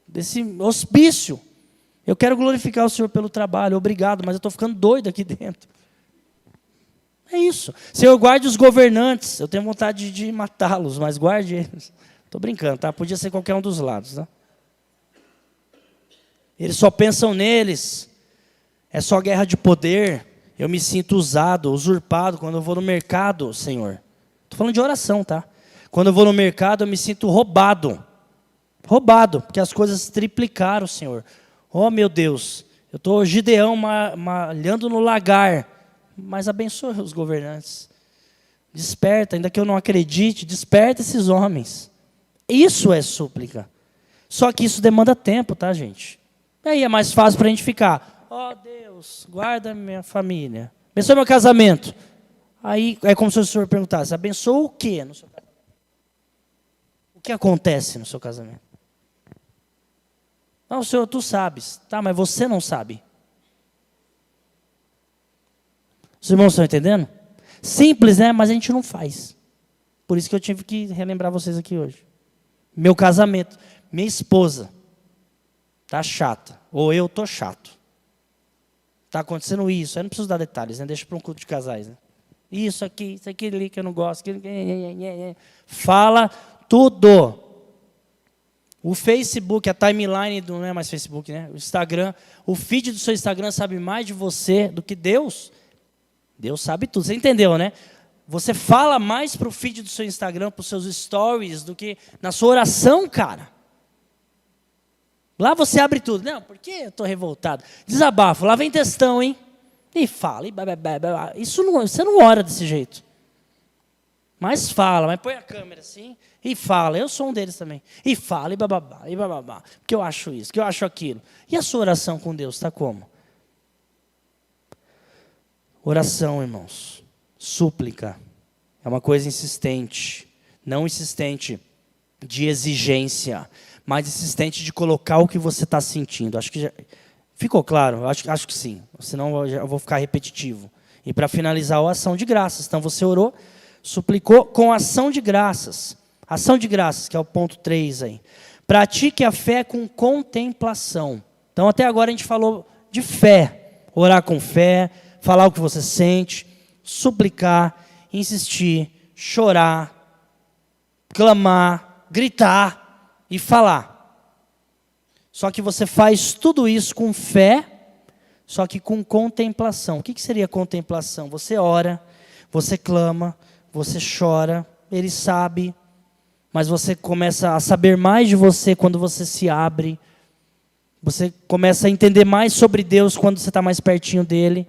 desse hospício. Eu quero glorificar o Senhor pelo trabalho, obrigado, mas eu estou ficando doido aqui dentro. É isso. Senhor, guarde os governantes. Eu tenho vontade de matá-los, mas guarde eles. Estou brincando, tá? Podia ser qualquer um dos lados, tá? Eles só pensam neles. É só guerra de poder. Eu me sinto usado, usurpado quando eu vou no mercado, Senhor. Estou falando de oração, tá? Quando eu vou no mercado, eu me sinto roubado. Roubado, porque as coisas triplicaram, Senhor. Oh, meu Deus, eu estou Gideão malhando no lagar. Mas abençoa os governantes. Desperta, ainda que eu não acredite, desperta esses homens. Isso é súplica. Só que isso demanda tempo, tá, gente? Aí é mais fácil para a gente ficar, Deus, guarda minha família. Abençoa meu casamento. Aí é como se o Senhor perguntasse, abençoa o quê no seu casamento? O que acontece no seu casamento? Não, Senhor, tu sabes. Tá, mas você não sabe. Os irmãos estão entendendo? Simples, né? Mas a gente não faz. Por isso que eu tive que relembrar vocês aqui hoje. Meu casamento. Minha esposa tá chata. Ou eu tô chato. Tá acontecendo isso. Eu não preciso dar detalhes, né? Deixa para um culto de casais, né? Isso aqui ali que eu não gosto. Fala tudo. O Facebook, a timeline, não é mais Facebook, né? O Instagram, o feed do seu Instagram sabe mais de você do que Deus. Deus sabe tudo. Você entendeu, né? Você fala mais para o feed do seu Instagram, para os seus stories, do que na sua oração, cara. Lá você abre tudo. Não, por que eu estou revoltado? Desabafo, lá vem textão, hein? E fala, isso não, você não ora desse jeito. Mas fala, mas põe a câmera assim, e fala, eu sou um deles também. E fala, e bababá, porque eu acho isso, que eu acho aquilo. E a sua oração com Deus está como? Oração, irmãos, súplica, é uma coisa insistente, não insistente de exigência, mas insistente de colocar o que você está sentindo. Acho que já ficou claro? Eu acho que sim, senão eu vou ficar repetitivo. E para finalizar, a ação de graças. Então você orou, suplicou com ação de graças. Ação de graças, que é o ponto 3 aí. Pratique a fé com contemplação. Então até agora a gente falou de fé. Orar com fé, falar o que você sente, suplicar, insistir, chorar, clamar, gritar e falar. Só que você faz tudo isso com fé, só que com contemplação. O que seria contemplação? Você ora, você clama, você chora, Ele sabe, mas você começa a saber mais de você quando você se abre. Você começa a entender mais sobre Deus quando você está mais pertinho dEle.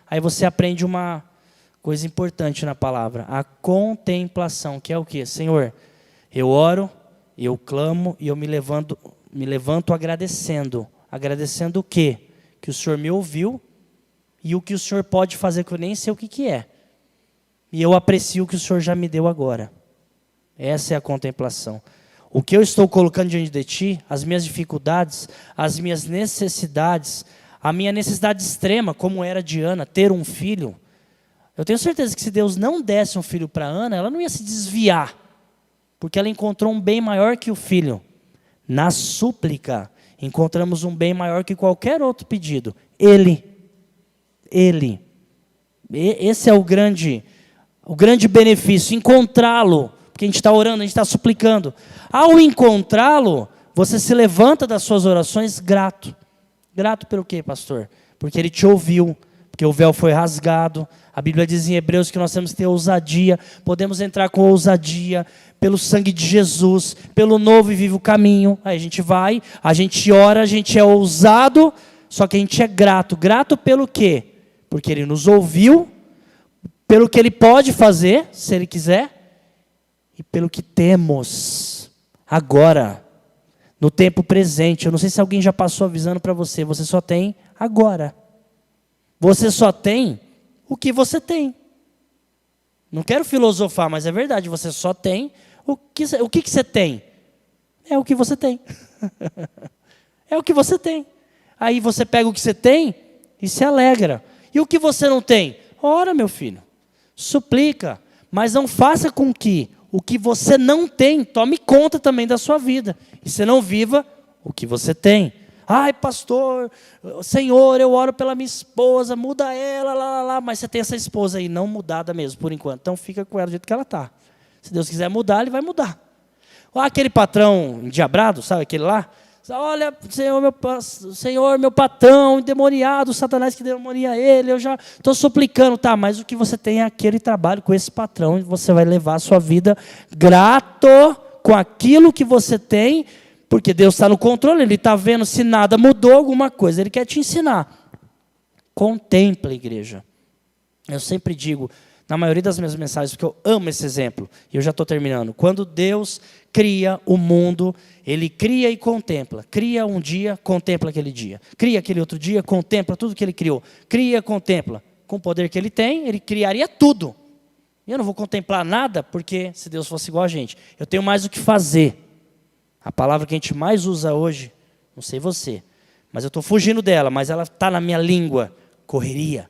Aí você aprende uma coisa importante na palavra, a contemplação, que é o quê? Senhor, eu oro, eu clamo e eu me levanto agradecendo. Agradecendo o quê? Que o Senhor me ouviu e o que o Senhor pode fazer, que eu nem sei o que é. E eu aprecio o que o Senhor já me deu agora. Essa é a contemplação. O que eu estou colocando diante de Ti, as minhas dificuldades, as minhas necessidades, a minha necessidade extrema, como era de Ana, ter um filho. Eu tenho certeza que se Deus não desse um filho para Ana, ela não ia se desviar, porque ela encontrou um bem maior que o filho. Na súplica, encontramos um bem maior que qualquer outro pedido. Ele. Esse é o grande benefício, encontrá-lo. Porque a gente está orando, a gente está suplicando. Ao encontrá-lo, você se levanta das suas orações grato. Grato pelo quê, pastor? Porque Ele te ouviu, porque o véu foi rasgado. A Bíblia diz em Hebreus que nós temos que ter ousadia. Podemos entrar com ousadia pelo sangue de Jesus, pelo novo e vivo caminho. Aí a gente vai, a gente ora, a gente é ousado, só que a gente é grato. Grato pelo quê? Porque Ele nos ouviu, pelo que Ele pode fazer, se Ele quiser, e pelo que temos agora, no tempo presente. Eu não sei se alguém já passou avisando para você, você só tem agora. Você só tem o que você tem. Não quero filosofar, mas é verdade, você só tem o que você tem? É o que você tem. É o que você tem. Aí você pega o que você tem e se alegra. E o que você não tem? Ora, meu filho, suplica, mas não faça com que o que você não tem tome conta também da sua vida. E você não viva o que você tem. Ai, pastor, Senhor, eu oro pela minha esposa, muda ela, lá. Mas você tem essa esposa aí não mudada mesmo, por enquanto. Então fica com ela do jeito que ela está. Se Deus quiser mudar, Ele vai mudar. Aquele patrão endiabrado, sabe aquele lá? Olha, Senhor, meu patrão endemoniado, Satanás que demonia ele, eu já estou suplicando. Tá, mas o que você tem é aquele trabalho com esse patrão, e você vai levar a sua vida grato com aquilo que você tem, porque Deus está no controle, Ele está vendo se nada mudou alguma coisa, Ele quer te ensinar. Contempla, igreja. Eu sempre digo, na maioria das minhas mensagens, porque eu amo esse exemplo, e eu já estou terminando. Quando Deus cria o mundo, Ele cria e contempla. Cria um dia, contempla aquele dia. Cria aquele outro dia, contempla tudo que Ele criou. Cria, contempla. Com o poder que Ele tem, Ele criaria tudo. E eu não vou contemplar nada, porque se Deus fosse igual a gente, eu tenho mais o que fazer. A palavra que a gente mais usa hoje, não sei você, mas eu estou fugindo dela, mas ela está na minha língua, correria.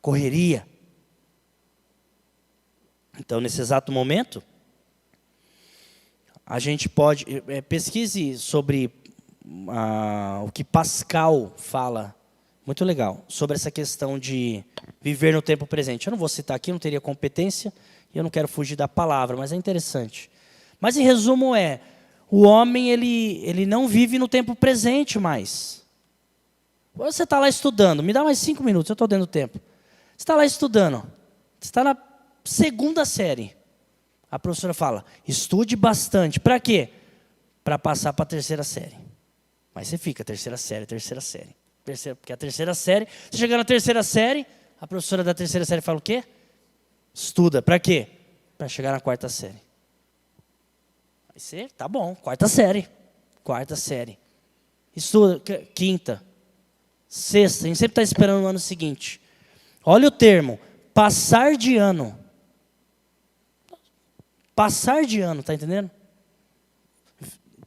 correria. Então, nesse exato momento, a gente pode... pesquise sobre o que Pascal fala, muito legal, sobre essa questão de viver no tempo presente. Eu não vou citar aqui, não teria competência, e eu não quero fugir da palavra, mas é interessante. Mas, em resumo, o homem ele não vive no tempo presente mais. Você está lá estudando, me dá mais 5 minutos, eu estou dando tempo. Você está lá estudando, você está na segunda série. A professora fala, estude bastante. Para quê? Para passar para a terceira série. Mas você fica, terceira série. Porque a terceira série, você chega na terceira série, a professora da terceira série fala o quê? Estuda. Para quê? Para chegar na quarta série. Aí você, tá bom, quarta série. Estuda, quinta, sexta, a gente sempre está esperando o ano seguinte. Olha o termo, passar de ano. Passar de ano, está entendendo?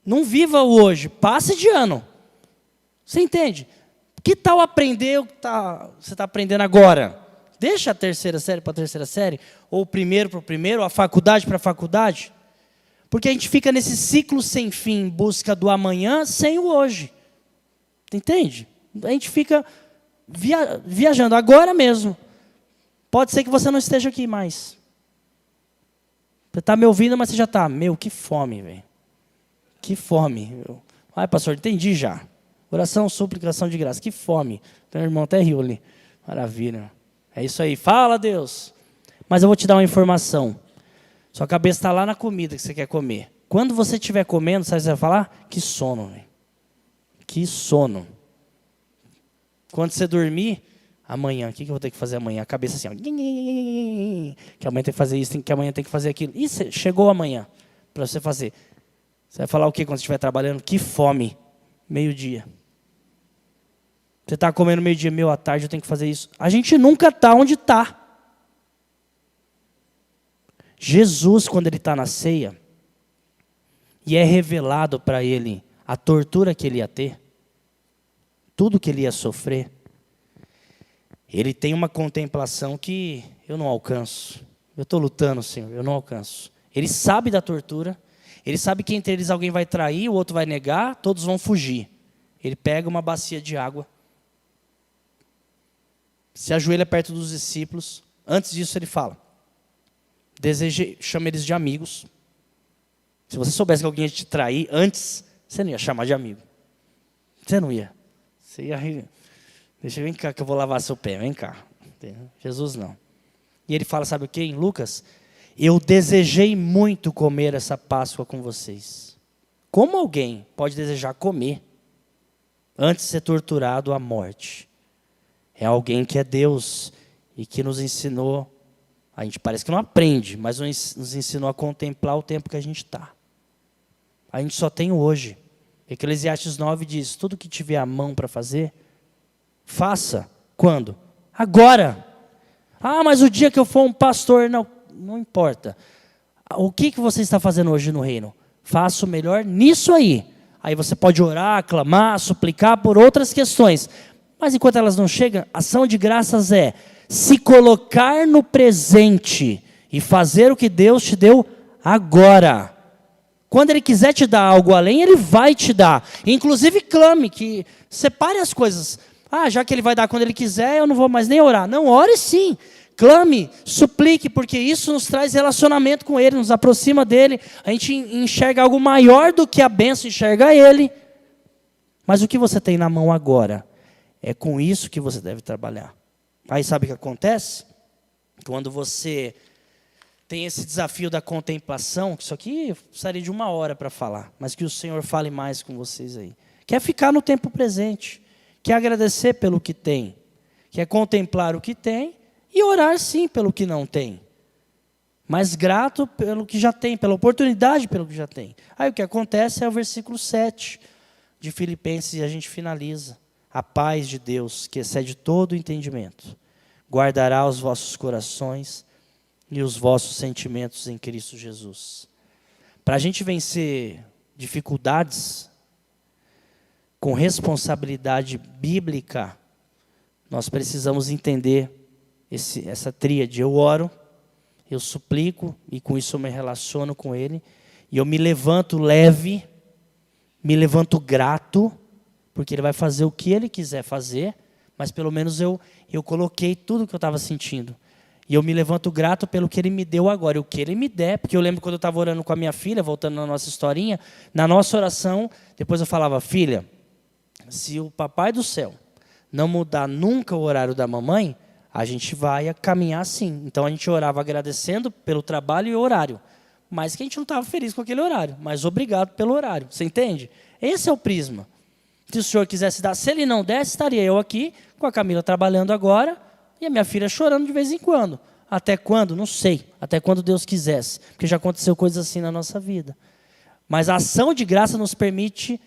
Não viva o hoje, passe de ano. Você entende? Que tal aprender o que você está aprendendo agora? Deixa a terceira série para a terceira série, ou o primeiro para o primeiro, ou a faculdade para a faculdade. Porque a gente fica nesse ciclo sem fim, em busca do amanhã, sem o hoje. Entende? A gente fica viajando agora mesmo. Pode ser que você não esteja aqui mais. Você está me ouvindo, mas você já está. Meu, que fome, velho. Que fome. Ai, pastor, entendi já. Oração, suplicação de graça. Que fome. Meu irmão até riu ali. Maravilha. É isso aí. Fala, Deus. Mas eu vou te dar uma informação. Sua cabeça está lá na comida que você quer comer. Quando você estiver comendo, sabe o que você vai falar? Que sono, velho. Que sono. Quando você dormir, amanhã, o que eu vou ter que fazer amanhã? A cabeça assim, ó, que amanhã tem que fazer isso, que amanhã tem que fazer aquilo. E chegou amanhã para você fazer. Você vai falar o quê quando você estiver trabalhando? Que fome. Meio-dia. Você está comendo meio-dia, à tarde, eu tenho que fazer isso. A gente nunca está onde está. Jesus, quando ele está na ceia, e é revelado para ele a tortura que ele ia ter, tudo que ele ia sofrer, ele tem uma contemplação que eu não alcanço. Eu estou lutando, Senhor, eu não alcanço. Ele sabe da tortura, ele sabe que entre eles alguém vai trair, o outro vai negar, todos vão fugir. Ele pega uma bacia de água, se ajoelha perto dos discípulos. Antes disso ele fala, chama eles de amigos. Se você soubesse que alguém ia te trair antes, você não ia chamar de amigo. Você não ia. Você ia rir. Deixa eu vir cá que eu vou lavar seu pé, vem cá. Jesus não. E ele fala, sabe o que em Lucas? Eu desejei muito comer essa Páscoa com vocês. Como alguém pode desejar comer antes de ser torturado à morte? É alguém que é Deus e que nos ensinou, a gente parece que não aprende, mas nos ensinou a contemplar o tempo que a gente está. A gente só tem o hoje. Eclesiastes 9 diz, tudo que tiver a mão para fazer, faça. Quando? Agora. Ah, mas o dia que eu for um pastor, não importa. O que você está fazendo hoje no reino? Faça o melhor nisso aí. Aí você pode orar, clamar, suplicar por outras questões. Mas enquanto elas não chegam, ação de graças é se colocar no presente e fazer o que Deus te deu agora. Quando Ele quiser te dar algo além, Ele vai te dar. Inclusive clame, que separe as coisas. Ah, já que Ele vai dar quando Ele quiser, eu não vou mais nem orar. Não, ore sim. Clame, suplique, porque isso nos traz relacionamento com Ele, nos aproxima dEle. A gente enxerga algo maior do que a bênção, enxerga Ele. Mas o que você tem na mão agora? É com isso que você deve trabalhar. Aí sabe o que acontece? Quando você tem esse desafio da contemplação, que isso aqui eu precisaria de 1 hora para falar, mas que o Senhor fale mais com vocês aí. Quer ficar no tempo presente, quer agradecer pelo que tem, quer contemplar o que tem e orar sim pelo que não tem. Mas grato pelo que já tem, pela oportunidade pelo que já tem. Aí o que acontece é o versículo 7 de Filipenses e a gente finaliza. A paz de Deus, que excede todo o entendimento, guardará os vossos corações e os vossos sentimentos em Cristo Jesus. Para a gente vencer dificuldades com responsabilidade bíblica, nós precisamos entender essa tríade. Eu oro, eu suplico, e com isso eu me relaciono com Ele. E eu me levanto leve, me levanto grato, porque Ele vai fazer o que Ele quiser fazer, mas pelo menos eu coloquei tudo o que eu estava sentindo. E eu me levanto grato pelo que Ele me deu agora. E o que Ele me der, porque eu lembro quando eu estava orando com a minha filha, voltando na nossa historinha, na nossa oração, depois eu falava, filha, se o Papai do Céu não mudar nunca o horário da mamãe, a gente vai caminhar assim. Então a gente orava agradecendo pelo trabalho e o horário. Mas que a gente não estava feliz com aquele horário. Mas obrigado pelo horário. Você entende? Esse é o prisma. Se o Senhor quisesse dar, se Ele não desse, estaria eu aqui, com a Camila trabalhando agora, e a minha filha chorando de vez em quando. Até quando? Não sei. Até quando Deus quisesse. Porque já aconteceu coisas assim na nossa vida. Mas a ação de graça nos permite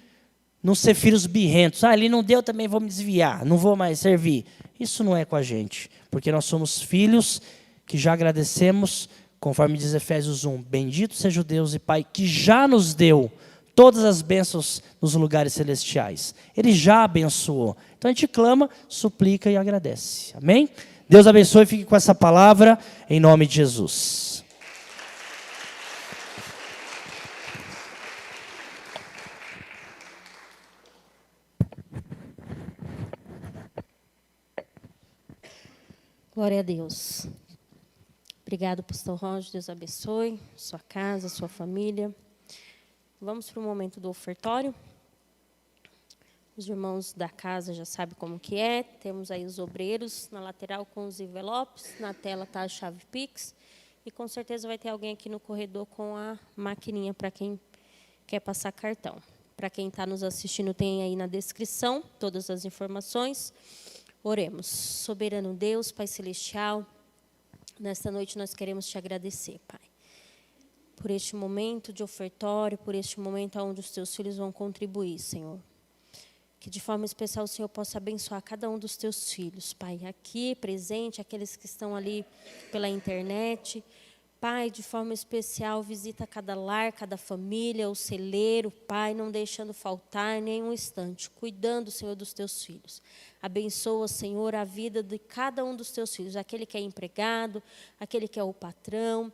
não ser filhos birrentos. Ele não deu, também vou me desviar. Não vou mais servir. Isso não é com a gente. Porque nós somos filhos que já agradecemos, conforme diz Efésios 1. Bendito seja o Deus e Pai que já nos deu todas as bênçãos nos lugares celestiais. Ele já abençoou. Então a gente clama, suplica e agradece. Amém? Deus abençoe e fique com essa palavra em nome de Jesus. Glória a Deus. Obrigado, pastor Roger. Deus abençoe sua casa, sua família. Vamos para o momento do ofertório. Os irmãos da casa já sabem como que é. Temos aí os obreiros na lateral com os envelopes. Na tela está a chave Pix. E com certeza vai ter alguém aqui no corredor com a maquininha para quem quer passar cartão. Para quem está nos assistindo, tem aí na descrição todas as informações. Oremos. Soberano Deus, Pai Celestial, nesta noite nós queremos te agradecer, Pai, por este momento de ofertório, por este momento onde os teus filhos vão contribuir, Senhor. Que de forma especial o Senhor possa abençoar cada um dos teus filhos, Pai, aqui presente, aqueles que estão ali pela internet. Pai, de forma especial, visita cada lar, cada família, o celeiro, Pai, não deixando faltar nenhum instante, cuidando, Senhor, dos teus filhos. Abençoa, Senhor, a vida de cada um dos teus filhos, aquele que é empregado, aquele que é o patrão,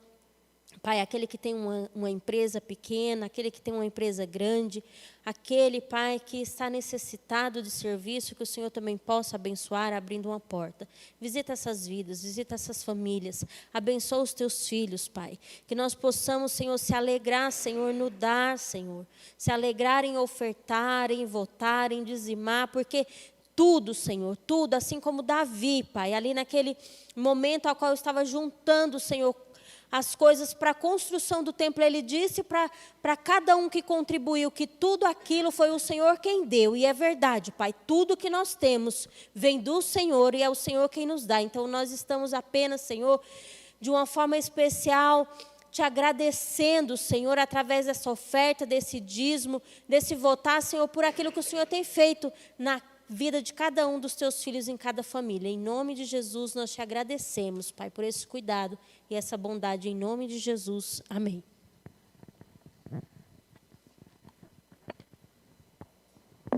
Pai, aquele que tem uma empresa pequena, aquele que tem uma empresa grande, aquele, Pai, que está necessitado de serviço, que o Senhor também possa abençoar, abrindo uma porta. Visita essas vidas, visita essas famílias, abençoa os teus filhos, Pai. Que nós possamos, Senhor, se alegrar, Senhor, no dar, Senhor. Se alegrar em ofertar, em votar, em dizimar, porque tudo, Senhor, tudo, assim como Davi, Pai, ali naquele momento ao qual eu estava juntando, Senhor, as coisas para a construção do templo, ele disse para cada um que contribuiu que tudo aquilo foi o Senhor quem deu. E é verdade, Pai, tudo que nós temos vem do Senhor e é o Senhor quem nos dá. Então nós estamos apenas, Senhor, de uma forma especial, te agradecendo, Senhor, através dessa oferta, desse dízimo, desse votar, Senhor, por aquilo que o Senhor tem feito na vida de cada um dos teus filhos em cada família. Em nome de Jesus, nós te agradecemos, Pai, por esse cuidado e essa bondade. Em nome de Jesus. Amém.